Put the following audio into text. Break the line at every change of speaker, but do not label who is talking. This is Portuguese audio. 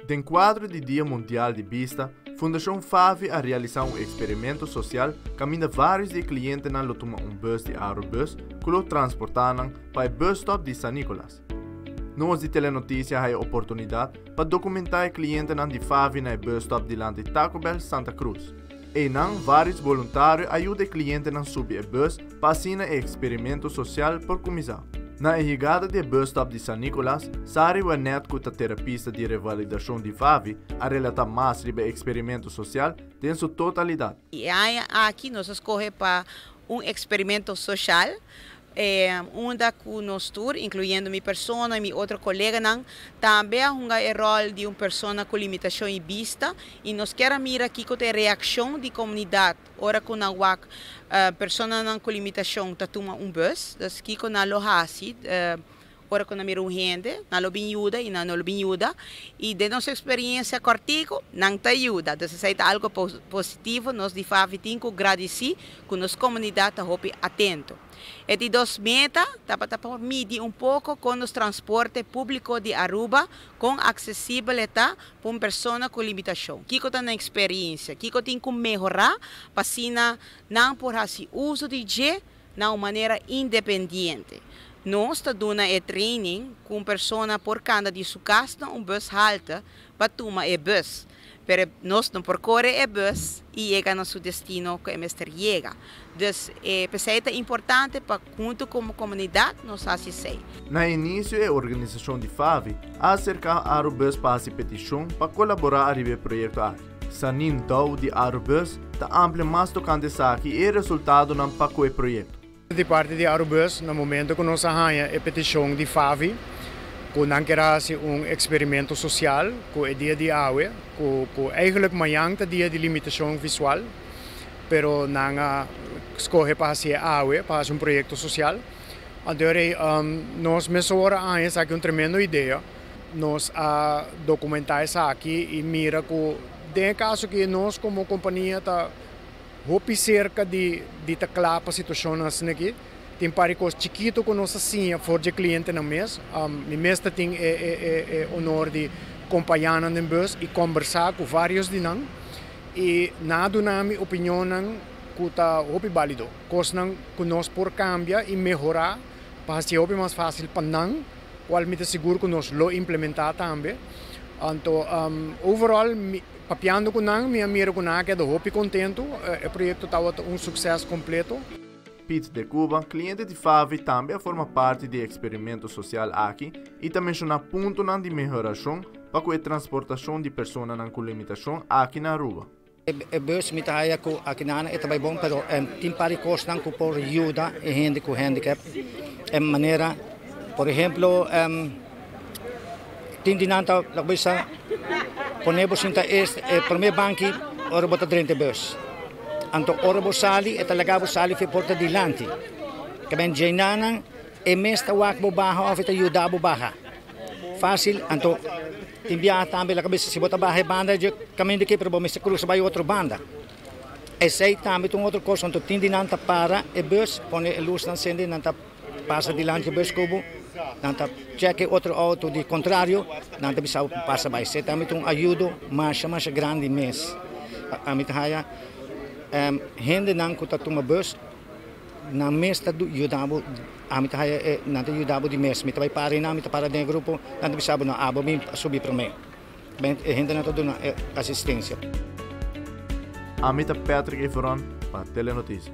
Dentro quadro do Dia Mundial de Vista, Fundação FAVI a realizar um experimento social caminha vários de clientes na toma bus de Aerobus que o transportaram para o bus stop de San Nicolás. Nós de Telenotícia temos a oportunidade para documentar os clientes de FAVI na bus stop de Lante Taco Bell Santa Cruz. E vários voluntários ajudam os clientes a subir o bus para assinar o experimento social por comissão. Na chegada do bus stop de San Nicolás, Sari o net com a terapista de revalidação de FAVI a relatar mais sobre o experimento social em sua totalidade.
E aqui nós escolhemos para experimento social, onde nós tour, incluindo minha pessoa e minha outra colega, também o rol de uma pessoa com limitação de vista e nós queremos mirar aqui com a reação da comunidade. Ora com a pessoa com limitação está tomando bus, aqui com a lohasi, ora com a mira gente, na lobinhuda e na lobinhuda, e de nossa experiência contigo, não te ajuda. Então, se é algo positivo, nós de FAVI temos que agradecer que nossa comunidade está atento. E de duas metas, para medir pouco com o transporte público de Aruba com acessibilidade para uma pessoa com limitação. Que está na experiência, que tem que melhorar para não por fazer uso de G de uma maneira independente. Nós estamos dando training com pessoa por cada de sua casa, bus halta para tomar o bus. Pero nós não percorre o bus e chega no seu destino que o mestre chega. Então, é importante para junto como comunidade nós assim.
Na início, a organização de FAVI a acercar a Aerobus para a petição para colaborar no projeto aqui. Sanin Dou de Aerobus está amplia mais tocante aqui e resultado não para o projeto.
De parte de Aerobus, no momento que nós arranha a petição de FAVI, que não quer experimento social, que é dia de AUE, que eigenlijk amanhã é dia de limitação visual, pero não escolhe para fazer AUE, para fazer projeto social. Então, nós mesmo agora essa aqui tremenda ideia, nós a documentar isso aqui e mira que tem caso que nós como companhia está cerca de taclar para a situação assim. Tem paricos chiquito com nossa senha for de cliente na mês. Mi mês tem o honor de acompanhar no bus e conversar com vários de nós. E nada na minha opinião que está válido. Coisa que nós por cambiar e melhorar para ser mais fácil para nós. Qual me seguro que nós lo implementar também. Então, overall, papiando com nós, minha mira com nós, que é contento. O projeto está sucesso completo.
Pete de Cuba, cliente de FAVI, também forma parte do experimento social aqui e também menciona pontos de melhoração para a transportação de pessoas com limitação aqui na Aruba.
O bus me traia aqui na é também bom, mas tem paricos que por ajuda a gente com handicap. De maneira, por exemplo, tem dinanta la bisa ponemos inta primeiro banco ora bota 30 bus. Anto ora sali e talaga sali fi porta di lanti. Kaben jainanan e mesta wak bo baha of ita yuda bo baha. Fácil anto timbia tambe la cabeça se bota baha banda je kamen de que pro mesta cruz vai outro banda. E sei tambe um outro coisa anto tindinanta para e bus pone luz nan sende nanta passa di lanti bus cubo. Nanta check outro auto di contrario nanta bisa passa vai se tambe ajudo mais grande mês. A mitahaya gente não que está tomando bus, na mesa do Yudabo, a mim é na do Yudabo de mês, me vai parar na me para dentro grupo, na do bisabo na abo me subir para mim, bem gente não está dando assistência.
A mim Patrick Efron para Telenotícia.